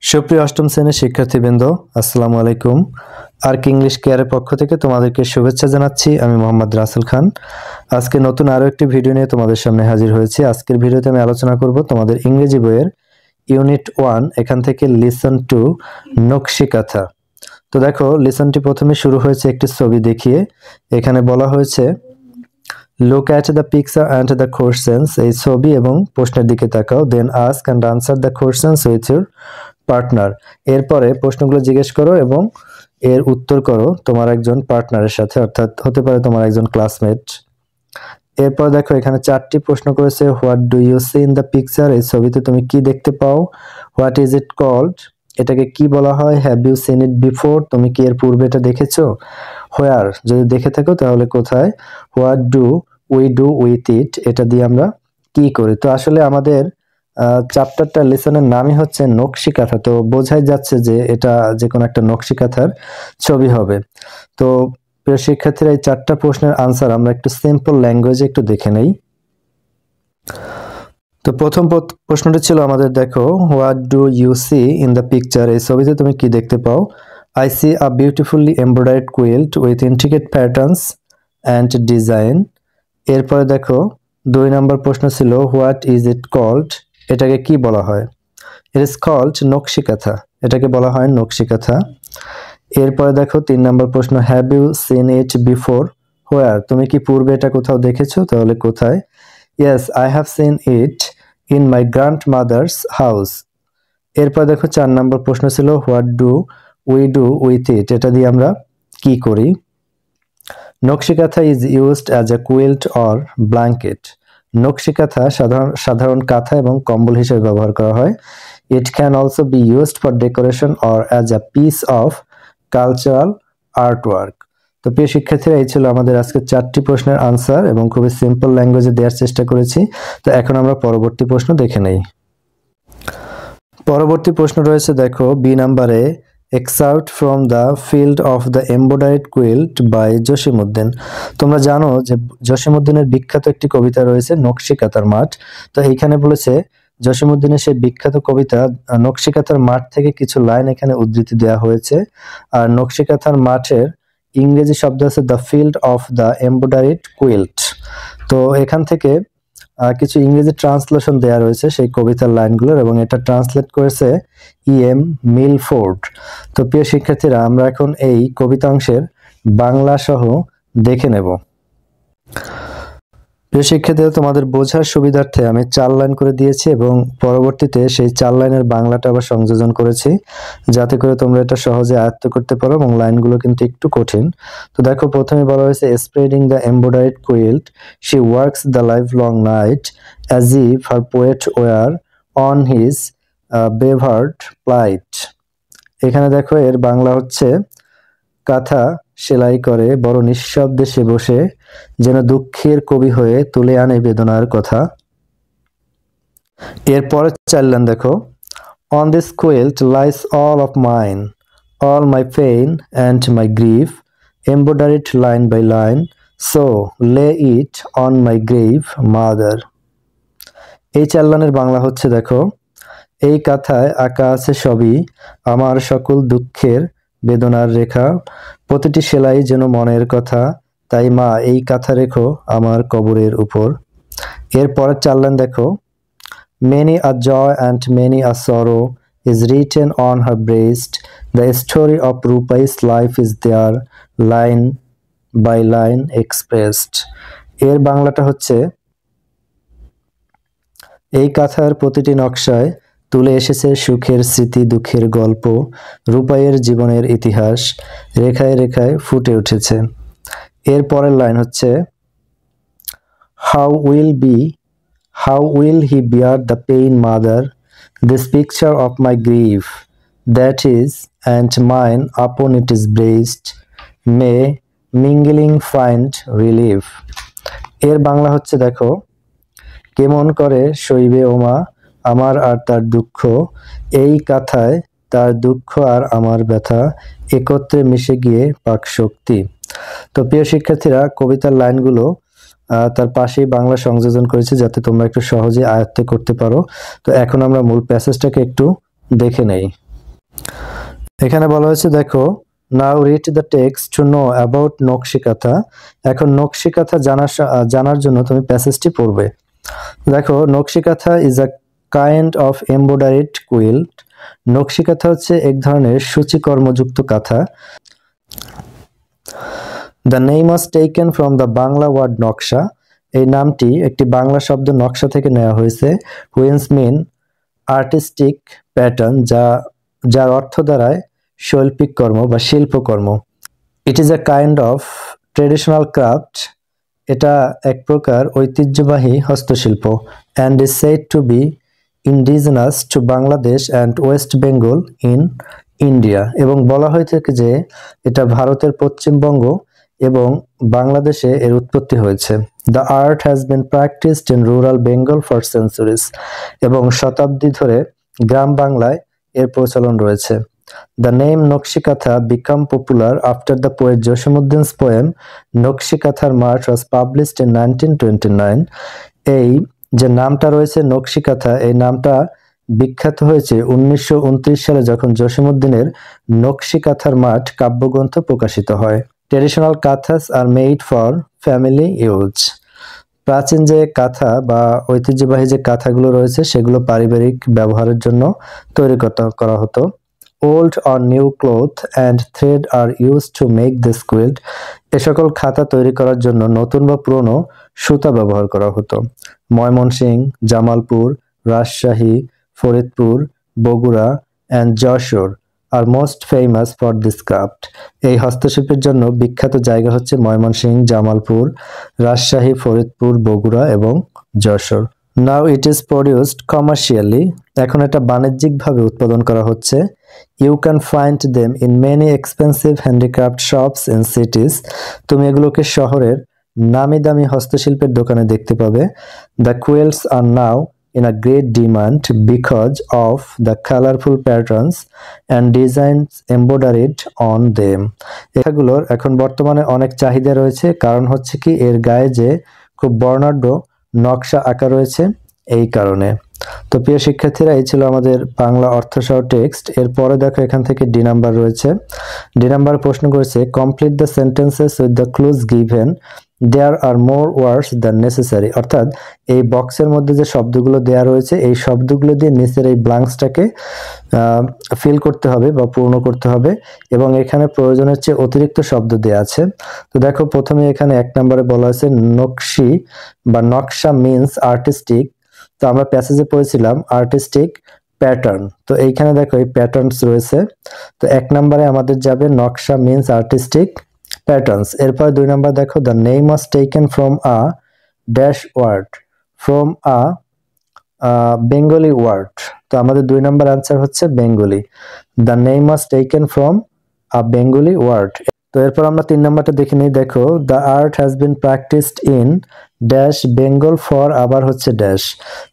সুপ্রিয় অষ্টম শ্রেণীর শিক্ষার্থীবৃন্দ, আসসালামু আলাইকুম। আর্ক ইংলিশ কেয়ারের পক্ষ থেকে তোমাদেরকে শুভেচ্ছা জানাচ্ছি। আমি মোহাম্মদ রাসেল খান। আজকে নতুন আরও একটি ভিডিও নিয়ে তোমাদের সামনে হাজির হয়েছি। আজকের ভিডিওতে আমি আলোচনা করব তোমাদের ইংরেজি বইয়ের ইউনিট 1 এখান থেকে লিসন টু নকশিকাথা। তো দেখো, লিসনটি প্রথমে শুরু হয়েছে একটি ছবি দেখিয়ে। এখানে বলা হয়েছে look at the picture and the questions. এই ছবি এবং প্রশ্নের দিকে তাকাও। Then ask and answer the questions with your partner. এরপরে প্রশ্নগুলো জিজ্ঞেস করো এবং এর উত্তর করো তোমার একজন পার্টনারের সাথে, অর্থাৎ হতে পারে তোমার একজন ক্লাসমেট। এরপর দেখো, এখানে 4টি প্রশ্ন করেছে। What do you see in the picture? এই ছবিতে তুমি কি দেখতে পাও? What is it called? এটাকে কি বলা হয়? Have you seen it before? তুমি কি এর পূর্বে এটা দেখেছো? হোয়ার? যদি দেখে থাকো তাহলে কোথায়? What do we do with it? এটা দিয়ে আমরা কি করি? তো আসলে আমাদের চ্যাপ্টারটা লেসনের নামই হচ্ছে নকশিকাথা। তো বোঝাই যাচ্ছে যে এটা যে কোনো একটা নকশিকাথার ছবি হবে। তো প্রিয় শিক্ষার্থীরা, এই 4টা প্রশ্নের আনসার আমরা একটু সিম্পল ল্যাঙ্গুয়েজে একটু দেখে নেই। তো প্রথম প্রশ্নটি ছিল আমাদের, দেখো, what do you see in the picture? এই ছবিতে তুমি কি দেখতে পাও? I see a beautifully embroidered quilt with intricate patterns and design. এরপরে দেখো, 2 নম্বর প্রশ্ন ছিল হোয়াট ইজ ইট কল্ড? এটাকে কি বলা হয়? It is called nakshi kantha. এটাকে বলা হয় নকশিকাথা। এরপরে দেখো, 3 নম্বর প্রশ্ন, have you seen it before? Where? তুমি কি পূর্বে এটা কোথাও দেখেছো? তাহলে কোথায়? Yes, I have seen it in my grandmother's house. এরপর দেখো, 4 নম্বর প্রশ্ন ছিল what do we do with it? এটা দিয়ে আমরা কি করি? Nakshi kantha is used as a quilt or blanket. নকশিকাথা সাধারণ কাঁথা এবং কম্বল হিসেবে ব্যবহার করা হয়। It can also be used for decoration or as a piece of cultural artwork. তো প্রিয় শিক্ষার্থীরা, এই ছিল আমাদের আজকে 4টি প্রশ্নের আনসার এবং খুবই সিম্পল ল্যাঙ্গুয়েজে দেওয়ার চেষ্টা করেছি। তো এখন আমরা পরবর্তী প্রশ্ন দেখে নেই। পরবর্তী প্রশ্ন রয়েছে, দেখো, বি নাম্বারে, excerpt from the field of the embroidered quilt by Jasimuddin. তোমরা জানো যে জসিমউদ্দিনের বিখ্যাত একটি কবিতা রয়েছে নকশিকাথার মাঠ। তো এইখানে বলেছে জসিমউদ্দিনের সেই বিখ্যাত কবিতা নকশিকাথার মাঠ থেকে কিছু লাইন এখানে উদ্ধৃতি দেওয়া হয়েছে। আর নকশিকাথার মাঠের ইংরেজি শব্দ আছে the field of the embroidered quilt. তো এখান থেকে কিছু ইংরেজি ট্রান্সলেশন দেওয়া রয়েছে সেই কবিতার লাইনগুলোর, এবং এটা ট্রান্সলেট করেছে E.M. মিলফোর্ড। তো প্রিয় শিক্ষার্থীরা, আমরা এখন এই কবিতাংশের বাংলা সহ দেখে নেব। প্রিয় শিক্ষার্থীরা, তোমাদের বোঝার সুবিধার্থে আমি 4 লাইন করে দিয়েছি এবং পরবর্তীতে সেই 4 লাইনের বাংলাটা আবার সংযোজন করেছি, যাতে করে তোমরা এটা সহজে আয়ত্ত করতে পারো, এবং লাইনগুলো কিন্তু একটু কঠিন। তো দেখো, প্রথমে বলা হয়েছে spreading the embroidered quilt she works the life long night as if her poet were on his bereaved plight. এখানে দেখো, এর বাংলা হচ্ছে কাঁথা সেলাই করে বড় নিঃশব্দে সে বসে, যেন দুঃখের কবি হয়ে তুলে আনে বেদনার কথা। এরপরে 4 লাইন দেখো, on this quilt lies all of mine, all my pain and my grief, embroidered line by line, so lay it on my grave mother. এই 4 লাইনের বাংলা হচ্ছে, দেখো, এই কাঁথায় আঁকা আছে সবই আমার সকল দুঃখের বেদনার রেখা, প্রতিটি সেলাই যেন মনের কথা, তাই মা এই কাঁথা রেখো আমার কবরের উপর। এরপরের 4 লাইন দেখো, many a joy and many a sorrow is written on her breast, the story of Rupai's life is there line by line expressed. এর বাংলাটা হচ্ছে, এই কাঁথার প্রতিটি নকশায় তুলে এসেছে সুখের স্মৃতি, দুঃখের গল্প, রূপাইয়ের জীবনের ইতিহাস রেখায় রেখায় ফুটে উঠেছে। এর পরের লাইন হচ্ছে, how will he bear the pain mother, this picture of my grief that is and mine upon it is breast, may mingling find relief. এর বাংলা হচ্ছে, দেখো, কেমন করে সইবে ওমা আমার আর তার দুঃখ, এই কাঁথায় তার দুঃখ আর আমার ব্যথা একত্রে মিশে গিয়ে পাক শক্তি। তো প্রিয় শিক্ষার্থীরা, কবিতার লাইনগুলো তার পাশেই বাংলা সংযোজন করেছি, যাতে তোমরা একটু সহজে আয়ত্ত করতে পারো। তো এখন আমরা মূল প্যাসেজটাকে একটু দেখে নেই। এখানে বলা হয়েছে দেখো, now read the text to know about নকশি কাঁথা। এখন নকশি কাঁথা জানার জন্য তুমি প্যাসেজটি পড়বে। দেখো, nakshi kantha is a kind of embroidered quilt. Nakshi kantha হচ্ছে এক ধরনের সূচিকর্মযুক্ত কাঁথা। The name was taken from the Bangla word naksha. এই নামটি একটি বাংলা শব্দ নকশা থেকে নেওয়া হয়েছে। হুইচ মিন আর্টিস্টিক প্যাটার্ন, যার অর্থ দাঁড়ায় শৈল্পিক কর্ম বা শিল্পকর্ম। It is a kind of traditional craft. এটা এক প্রকার ঐতিহ্যবাহী হস্তশিল্প। And is said to be indigenous to Bangladesh and West Bengal in India. এবং বলা হয়ে থাকে যে এটা ভারতের পশ্চিমবঙ্গ এবং বাংলাদেশে এর উৎপত্তি হয়েছে। The art has been practised in rural Bengal for centuries. এবং শতাব্দী ধরে গ্রাম বাংলায় এর প্রচলন রয়েছে। The name Nokshikatha became popular after the poet Josimuddin's poem Nokshikathar March was published in 1929. এই যে নামটা রয়েছে নকশিকাথা, এই নামটা বিখ্যাত হয়েছে 1929 সালে যখন জসিমউদ্দিনের নকশিকাথার মাঠ কাব্যগ্রন্থ প্রকাশিত হয়। Traditional kanthas are made for family use. প্রাচীন যে কাঁথা বা ঐতিহ্যবাহী যে কাঁথাগুলো রয়েছে সেগুলো পারিবারিক ব্যবহারের জন্য তৈরি করা হতো। Old or new cloth and thread are use to make this quilt. এ সকল খাতা তৈরি করার জন্য নতুন বা পুরনো সুতা ব্যবহার করা হতো। Mymensingh, Jamalpur, Rajshahi, Faridpur, Bogura and Jessore are most famous for this craft. এই হস্তশিল্পের জন্য বিখ্যাত জায়গা হচ্ছে ময়মনসিংহ, জামালপুর, রাজশাহী, ফরিদপুর, বগুড়া এবং Jashore. Now it is produced commercially. এখন এটা বাণিজ্যিকভাবে উৎপাদন করা হচ্ছে। You can find them in many expensive handicraft shops in cities. তুমি এগুলোকে শহরের নামি দামি হস্তশিল্পের দোকানে দেখতে পাবে। The quilts are now in a great demand because of the colorful patterns and designs embroidered on them. এগুলোর এখন বর্তমানে অনেক চাহিদা রয়েছে, কারণ হচ্ছে কি এর গায়ে যে খুব বর্ণাঢ্য নকশা আঁকা রয়েছে এই কারণে। তো প্রিয় শিক্ষার্থীরা, এই ছিল আমাদের বাংলা অর্থসহ টেক্সট। এরপরে দেখো এখান থেকে ডি নাম্বার রয়েছে। ডি নাম্বার প্রশ্ন করেছে complete the sentences with the clues given there are more words than necessary. অর্থাৎ এই বক্সের মধ্যে যে শব্দগুলো দেওয়া রয়েছে এই শব্দগুলো দিয়ে নিচের এই ব্ল্যাঙ্কসটাকে ফিল করতে হবে বা পূর্ণ করতে হবে, এবং এখানে প্রয়োজনের চেয়ে অতিরিক্ত শব্দ দেওয়া আছে। তো দেখো প্রথমে এখানে এক নম্বরে বলা হয়েছে নকশি বা নকশা মিন্স আর্টিস্টিক। তো আমরা প্যাসেজে পড়েছিলাম আর্টিস্টিক প্যাটার্ন। তো এইখানে দেখো এই প্যাটার্নস রয়েছে। তো এক নম্বরে আমাদের যাবে নকশা মিন্স আর্টিস্টিক প্যাটার্নস। এরপর দুই নম্বর দেখো the name was taken from a dash word, from a Bengali word. তো আমাদের দুই নম্বর আনসার হচ্ছে Bengali. The name was taken from a Bengali word. তো এরপর আমরা তিন নম্বরটা দেখে নিই। দেখো the art has been practised in dash Bengal for, আবার হচ্ছে ড্যাশ।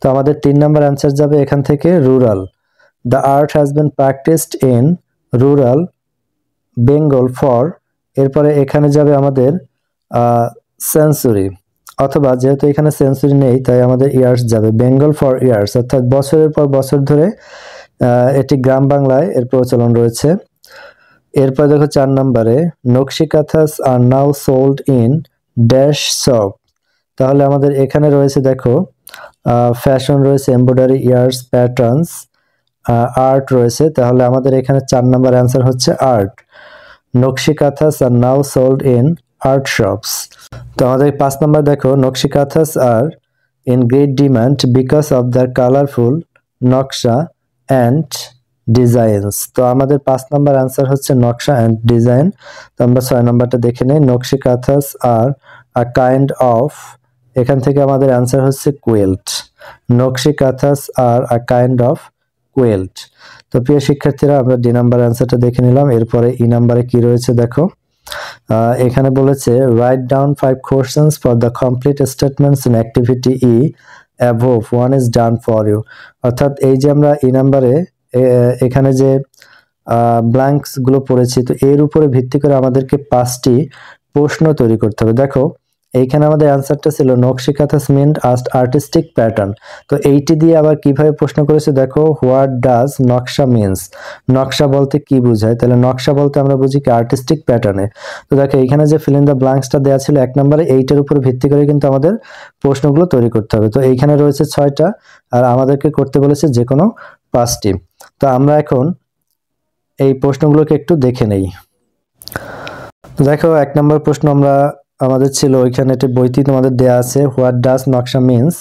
তো আমাদের তিন নম্বর অ্যান্সার যাবে এখান থেকে rural. The art has been practised in rural Bengal for. এরপরে এখানে যাবে আমাদের সেঞ্চুরি, অথবা যেহেতু এখানে সেঞ্চুরি নেই তাই আমাদের ইয়ার্স যাবে বেঙ্গল ফর ইয়ার্স, অর্থাৎ বছরের পর বছর ধরে এটি গ্রাম বাংলায় এর প্রচলন রয়েছে। এরপর দেখো চার নম্বরে নকশি kanthas are now sold in dash shop. তাহলে আমাদের এখানে রয়েছে দেখো ফ্যাশন রয়েছে, এমব্রয়ডারি, ইয়ার্স, প্যাটার্নস, আর্ট রয়েছে। তাহলে আমাদের এখানে চার নম্বর অ্যান্সার হচ্ছে art. Nakshi kanthas are now sold in art shops. তো আমাদের পাঁচ নম্বর দেখো nakshi kanthas are in great demand because of their colourful নকশা অ্যান্ড ডিজাইনস। তো আমাদের পাঁচ নম্বর অ্যান্সার হচ্ছে নকশা অ্যান্ড ডিজাইন। তো আমরা ছয় নম্বরটা দেখে নিই। নকশি কাঁথাস আর আ কাইন্ড অফ, এখান থেকে আমাদের অ্যান্সার হচ্ছে কুইল্ট। নকশি কাঁথাস আর আ কাইন্ড অফ কুইল্ট। তো প্রিয় শিক্ষার্থীরা, আমরা ডি নাম্বার অ্যান্সারটা দেখে নিলাম। এরপরে ই নাম্বারে কি রয়েছে দেখো, এখানে বলেছে write down 5 questions for the complete statements in activity E above, one is done for you. অর্থাৎ এই যে আমরা ই নাম্বারে এখানে যে ব্ল্যাঙ্কস গুলো পড়েছি, তো এর উপরে ভিত্তি করে আমাদেরকে 5টি প্রশ্ন তৈরি করতে হবে। দেখো এইখানে আমাদের অ্যান্সারটা ছিল নকশি কাঁথাস মিন্ট আর্টিস্টিক প্যাটার্ন। তো এইটি দিয়ে আবার কিভাবে প্রশ্ন করেছে দেখো, হোয়াট ডাজ নকশা মিনস, নকশা বলতে কি বোঝায়, তাহলে নকশা বলতে আমরা বুঝি কি আর্টিস্টিক প্যাটার্নে। তো দেখো এইখানে যে ফিল ইন দ্য ব্ল্যাঙ্কসটা দেওয়া ছিল 1 নম্বরে, এইটার উপর ভিত্তি করে কিন্তু আমাদের প্রশ্নগুলো তৈরি করতে হবে। তো এইখানে রয়েছে 6টা আর আমাদেরকে করতে বলেছে যে কোনো 5টি। তো আমরা এখন এই প্রশ্নগুলোকে একটু দেখে নেই। দেখো 1 নম্বর প্রশ্ন আমাদের ছিল ওইখানে একটি বইটি তোমাদের দেয়া আছে, হোয়াট ডাজ নকশা মিনস।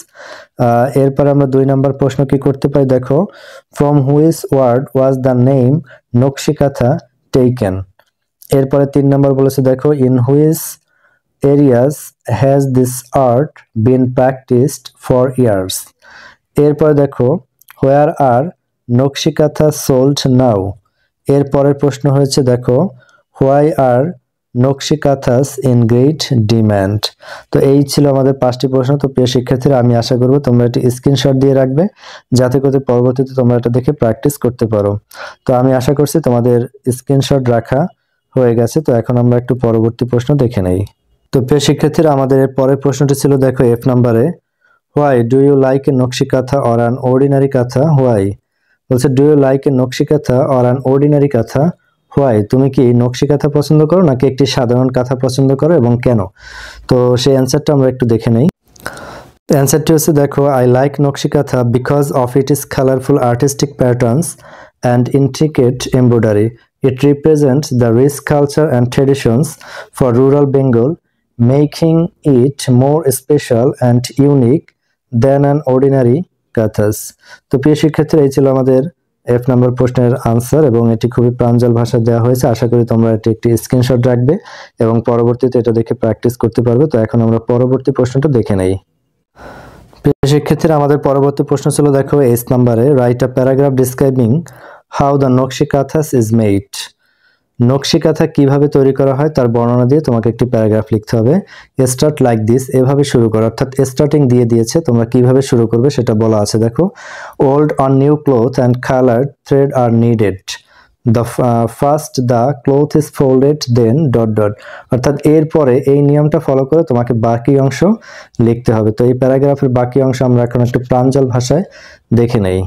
এরপর আমরা 2 নম্বর প্রশ্ন কি করতে পারি দেখো, from which word was the name nakshikantha taken. এরপরে 3 নম্বর বলেছে দেখো, in which areas has this art been practised for years. এরপরে দেখো, হোয়ার আর নকশিকাথা সোল্ড নাও। এরপরের প্রশ্ন হয়েছে দেখো, why are nakshikanthas in great demand. তো এই ছিল আমাদের 5টি প্রশ্ন। তো প্রিয় শিক্ষার্থীরা, আমি আশা করব তোমরা একটি স্ক্রিনশট দিয়ে রাখবে যাতে করে পরবর্তীতে তোমরা এটা দেখে প্র্যাকটিস করতে পারো। তো আমি আশা করছি তোমাদের স্ক্রিনশট রাখা হয়ে গেছে। তো এখন আমরা একটু পরবর্তী প্রশ্ন দেখে নেই। তো প্রিয় শিক্ষার্থীরা, আমাদের পরের প্রশ্নটি ছিল দেখো F নম্বরে, why do you like a nakshi kantha or an ordinary kantha, why. বলছে do you like a nakshi kantha or an ordinary kantha, why. তুমি কি নকশি কাঁথা পছন্দ করো নাকি একটি সাধারণ কাঁথা পছন্দ করো এবং কেন? তো সেই অ্যান্সারটা আমরা একটু দেখে নেই। অ্যান্সারটি হচ্ছে দেখো, I like nakshi kantha because of it is colourful artistic patterns and intricate embroidery. It represents the rich culture and traditions for rural Bengal, making it more special and unique than an ordinary kanthas. তো প্রিয় শিক্ষার্থীরা, এই ছিল আমাদের F নম্বর প্রশ্নের answer এবং এটি খুবই প্রাঞ্জল ভাষায় দেওয়া হয়েছে। আশা করি তোমরা এটি একটি স্ক্রিনশট রাখবে এবং পরবর্তীতে এটা দেখে প্র্যাকটিস করতে পারবে। তো এখন আমরা পরবর্তী প্রশ্নটা দেখে নেই। শিক্ষার্থীরা, আমাদের পরবর্তী প্রশ্ন ছিল দেখো S নম্বরে, write a paragraph describing how the নকশি কাঁথাস ইজ মেড। নকশি কাঁথা কিভাবে তৈরি করা হয় তার বর্ণনা দিয়ে তোমাকে একটি প্যারাগ্রাফ লিখতে হবে। স্টার্ট লাইক দিস, এভাবে শুরু করো, অর্থাৎ স্টার্টিং দিয়ে দিয়েছে, তোমরা কিভাবে শুরু করবে সেটা বলা আছে। দেখো, old on new cloth and coloured thread are needed. The first the cloth is folded then dot dot, অর্থাৎ এরপরে এই নিয়মটা ফলো করে তোমাকে বাকি অংশ লিখতে হবে। তো এই প্যারাগ্রাফের বাকি অংশ আমরা এখন একটু প্রাঞ্জল ভাষায় দেখে নেই।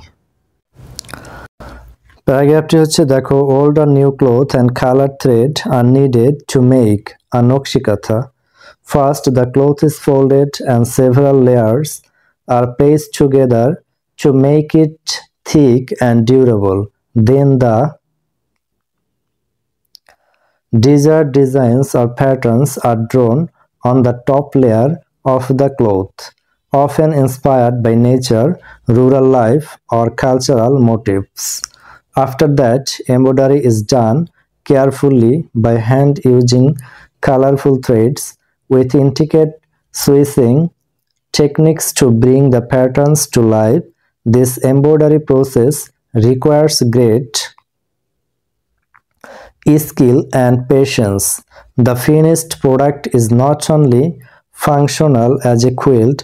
প্যারাগ্রাফটি হচ্ছে দেখো, old are new cloth and colour thread are needed to make a nakshi kantha. First the cloth is folded and several layers are placed together to make it thick and durable. Then the desired designs or patterns are drawn on the top layer of the cloth, often inspired by nature, rural life, or cultural motifs. After that, embroidery is done carefully by hand using colorful threads with intricate switching techniques to bring the patterns to life. This embroidery process requires great skill and patience. The finished product is not only functional as a quilt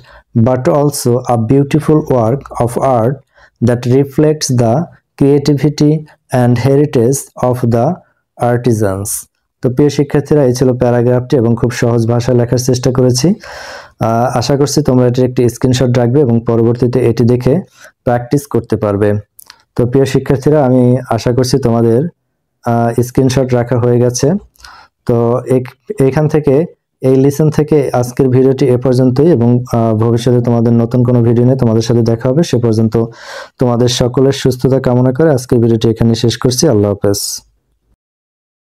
but also a beautiful work of art that reflects the creativity and heritage of the artisans. তো প্রিয় শিক্ষার্থীরা, এই ছিল প্যারাগ্রাফটি এবং খুব সহজ ভাষায় লেখার চেষ্টা করেছি। আশা করছি তোমরা এটির একটি স্ক্রিনশট রাখবে এবং পরবর্তীতে এটি দেখে প্র্যাকটিস করতে পারবে। তো প্রিয় শিক্ষার্থীরা, আমি আশা করছি তোমাদের স্ক্রিনশট রাখা হয়ে গেছে। তো এইখান থেকে এই লিসন থেকে আজকের ভিডিওটি এ পর্যন্তই এবং ভবিষ্যতে তোমাদের নতুন কোনো ভিডিও নিয়ে তোমাদের সাথে দেখা হবে। সে পর্যন্ত তোমাদের সকলের সুস্থতা কামনা করে আজকের ভিডিওটি এখানে শেষ করছি। আল্লাহ হাফেজ।